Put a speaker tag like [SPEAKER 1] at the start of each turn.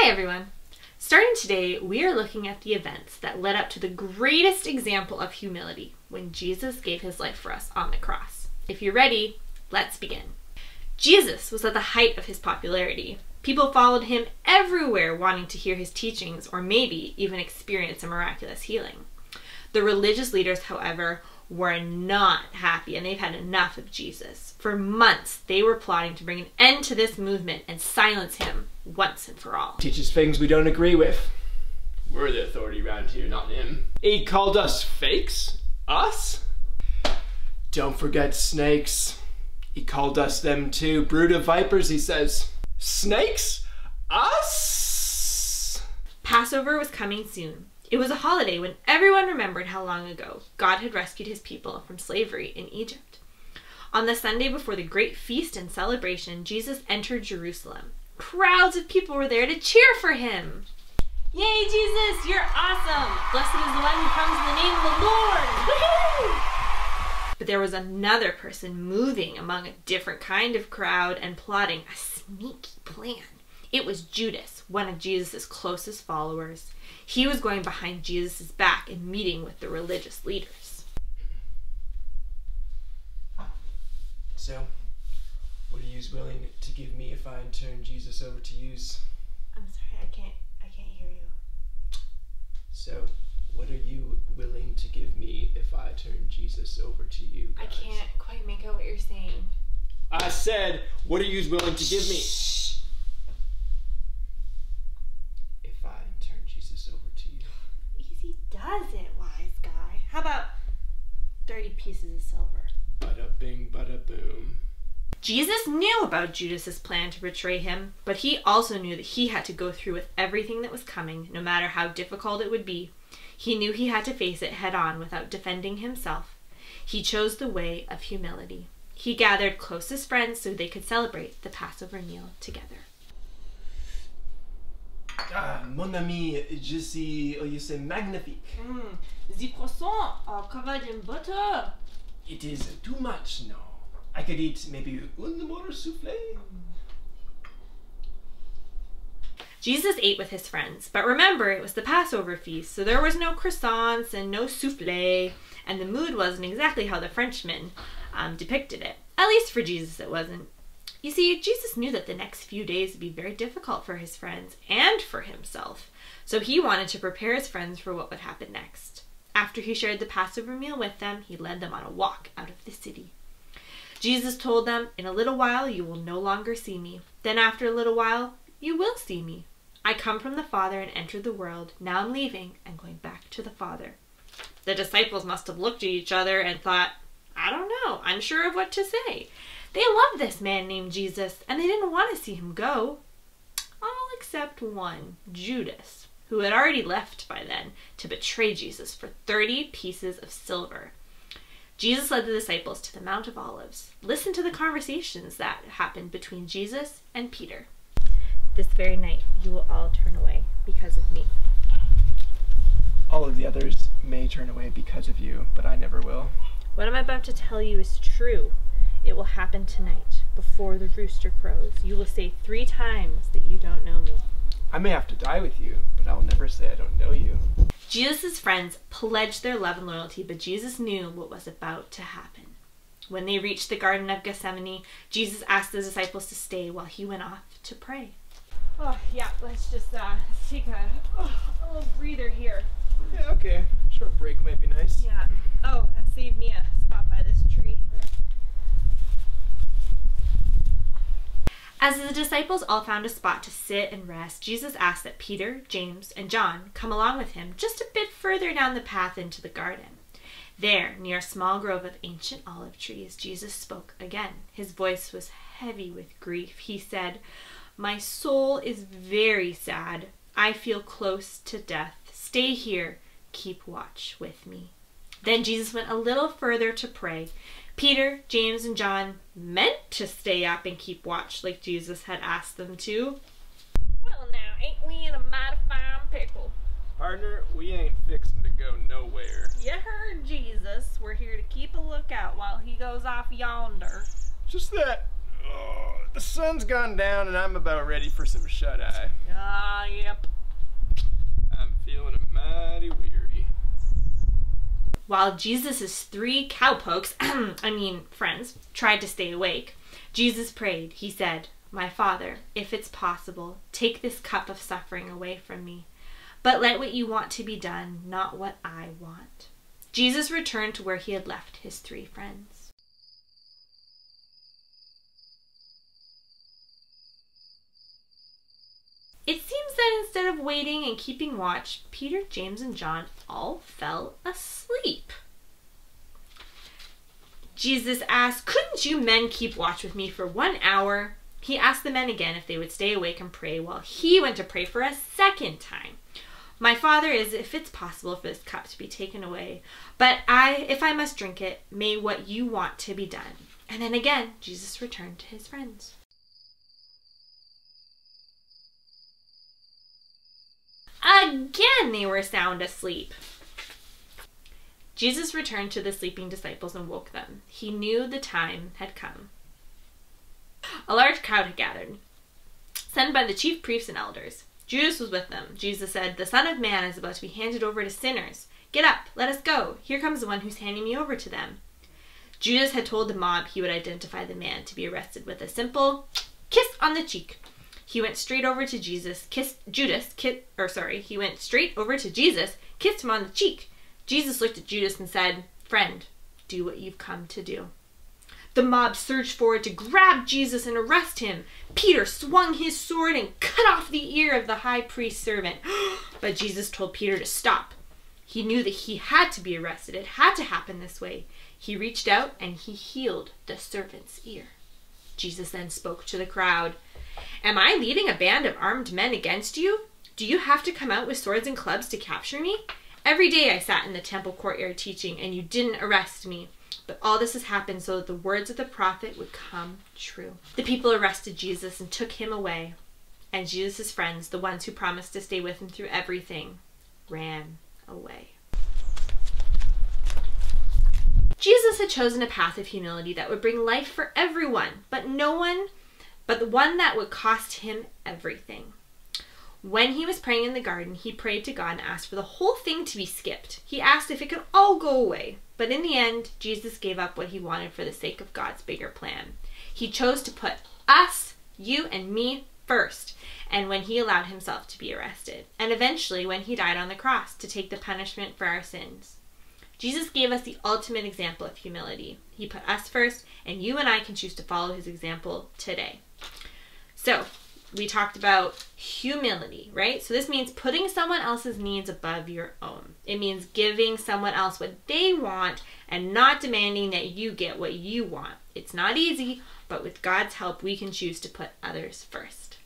[SPEAKER 1] Hi everyone! Starting today, we are looking at the events that led up to the greatest example of humility when Jesus gave his life for us on the cross. If you're ready, let's begin. Jesus was at the height of his popularity. People followed him everywhere wanting to hear his teachings or maybe even experience a miraculous healing. The religious leaders, however, were not happy and they've had enough of Jesus. For months, they were plotting to bring an end to this movement and silence him once and for all.
[SPEAKER 2] Teaches things we don't agree with. We're the authority around here, not him. He called us fakes? Us? Don't forget snakes. He called us them too. Brood of vipers, he says. Snakes? Us?
[SPEAKER 1] Passover was coming soon. It was a holiday when everyone remembered how long ago God had rescued his people from slavery in Egypt. On the Sunday before the great feast and celebration, Jesus entered Jerusalem. Crowds of people were there to cheer for him. Yay, Jesus, you're awesome! Blessed is the one who comes in the name of the Lord! Woohoo! But there was another person moving among a different kind of crowd and plotting a sneaky plan. It was Judas, one of Jesus' closest followers. He was going behind Jesus' back and meeting with the religious leaders.
[SPEAKER 2] So, what are you willing to give me if I turn Jesus over to you?
[SPEAKER 1] I'm sorry, I can't hear you.
[SPEAKER 2] So, what are you willing to give me if I turn Jesus over to you guys?
[SPEAKER 1] I can't quite make out what you're saying.
[SPEAKER 2] I said, what are you willing to give me?
[SPEAKER 1] Shh.
[SPEAKER 2] If I turn Jesus over to you.
[SPEAKER 1] Easy does it, wise guy. How about 30 pieces of silver?
[SPEAKER 2] Bada bing, bada boom.
[SPEAKER 1] Jesus knew about Judas's plan to betray him, but he also knew that he had to go through with everything that was coming, no matter how difficult it would be. He knew he had to face it head on without defending himself. He chose the way of humility. He gathered closest friends so they could celebrate the Passover meal together.
[SPEAKER 2] Ah, mon ami, je suis magnifique.
[SPEAKER 1] The croissants are covered in butter.
[SPEAKER 2] It is too much now. I could eat maybe one more souffle.
[SPEAKER 1] Jesus ate with his friends, but remember, it was the Passover feast, so there was no croissants and no souffle, and the mood wasn't exactly how the Frenchmen depicted it. At least for Jesus, it wasn't. You see, Jesus knew that the next few days would be very difficult for his friends and for himself, so he wanted to prepare his friends for what would happen next. After he shared the Passover meal with them, he led them on a walk out of the city. Jesus told them, "In a little while you will no longer see me. Then after a little while, you will see me. I come from the Father and entered the world. Now I'm leaving and going back to the Father." The disciples must have looked at each other and thought, I don't know, unsure of what to say. They loved this man named Jesus, and they didn't want to see him go. All except one, Judas, who had already left by then to betray Jesus for 30 pieces of silver. Jesus led the disciples to the Mount of Olives. Listen to the conversations that happened between Jesus and Peter. "This very night you will all turn away because of me."
[SPEAKER 2] All of the others may turn away because of you, but I never will.
[SPEAKER 1] "What I'm about to tell you is true. It will happen tonight, before the rooster crows. You will say 3 times that you don't know me."
[SPEAKER 2] I may have to die with you, but I'll never say I don't know you.
[SPEAKER 1] Jesus' friends pledged their love and loyalty, but Jesus knew what was about to happen. When they reached the Garden of Gethsemane, Jesus asked the disciples to stay while he went off to pray. Oh, yeah, let's just take a little breather here.
[SPEAKER 2] Yeah, okay. Short break might be nice.
[SPEAKER 1] Yeah. Oh, that saved me a spot by this tree. As the disciples all found a spot to sit and rest, Jesus asked that Peter, James, and John come along with him just a bit further down the path into the garden. There, near a small grove of ancient olive trees, Jesus spoke again. His voice was heavy with grief. He said, "My soul is very sad. I feel close to death. Stay here. Keep watch with me." Then Jesus went a little further to pray. Peter, James, and John meant to stay up and keep watch like Jesus had asked them to. "Well now, ain't we in a mighty fine pickle?"
[SPEAKER 2] Partner, we ain't fixing to go nowhere.
[SPEAKER 1] "You heard Jesus. We're here to keep a lookout while he goes off yonder."
[SPEAKER 2] Just that, the sun's gone down and I'm about ready for some shut-eye.
[SPEAKER 1] Ah, While Jesus' 3 cowpokes, friends, tried to stay awake, Jesus prayed. He said, "My Father, if it's possible, take this cup of suffering away from me. But let what you want to be done, not what I want." Jesus returned to where he had left his 3 friends. It seems that instead of waiting and keeping watch, Peter, James, and John all fell asleep. Jesus asked, "Couldn't you men keep watch with me for 1 hour?" He asked the men again if they would stay awake and pray while he went to pray for a second time. "My Father, if it's possible for this cup to be taken away, but if I must drink it, may what you want to be done." And then again, Jesus returned to his friends. Again, they were sound asleep. Jesus returned to the sleeping disciples and woke them. He knew the time had come. A large crowd had gathered, sent by the chief priests and elders. Judas was with them. Jesus said, "The Son of Man is about to be handed over to sinners. Get up, let us go. Here comes the one who's handing me over to them." Judas had told the mob he would identify the man to be arrested with a simple kiss on the cheek. He went straight over to Jesus, kissed him on the cheek. Jesus looked at Judas and said, "Friend, do what you've come to do." The mob surged forward to grab Jesus and arrest him. Peter swung his sword and cut off the ear of the high priest's servant. But Jesus told Peter to stop. He knew that he had to be arrested. It had to happen this way. He reached out and he healed the servant's ear. Jesus then spoke to the crowd. "Am I leading a band of armed men against you? Do you have to come out with swords and clubs to capture me? Every day I sat in the temple courtyard teaching, and you didn't arrest me. But all this has happened so that the words of the prophet would come true." The people arrested Jesus and took him away. And Jesus' friends, the ones who promised to stay with him through everything, ran away. Jesus had chosen a path of humility that would bring life for everyone, but the one that would cost him everything. When he was praying in the garden, he prayed to God and asked for the whole thing to be skipped. He asked if it could all go away. But in the end, Jesus gave up what he wanted for the sake of God's bigger plan. He chose to put us, you and me, first, and when he allowed himself to be arrested, and eventually when he died on the cross to take the punishment for our sins. Jesus gave us the ultimate example of humility. He put us first, and you and I can choose to follow his example today. So, we talked about humility, right? So this means putting someone else's needs above your own. It means giving someone else what they want and not demanding that you get what you want. It's not easy, but with God's help, we can choose to put others first.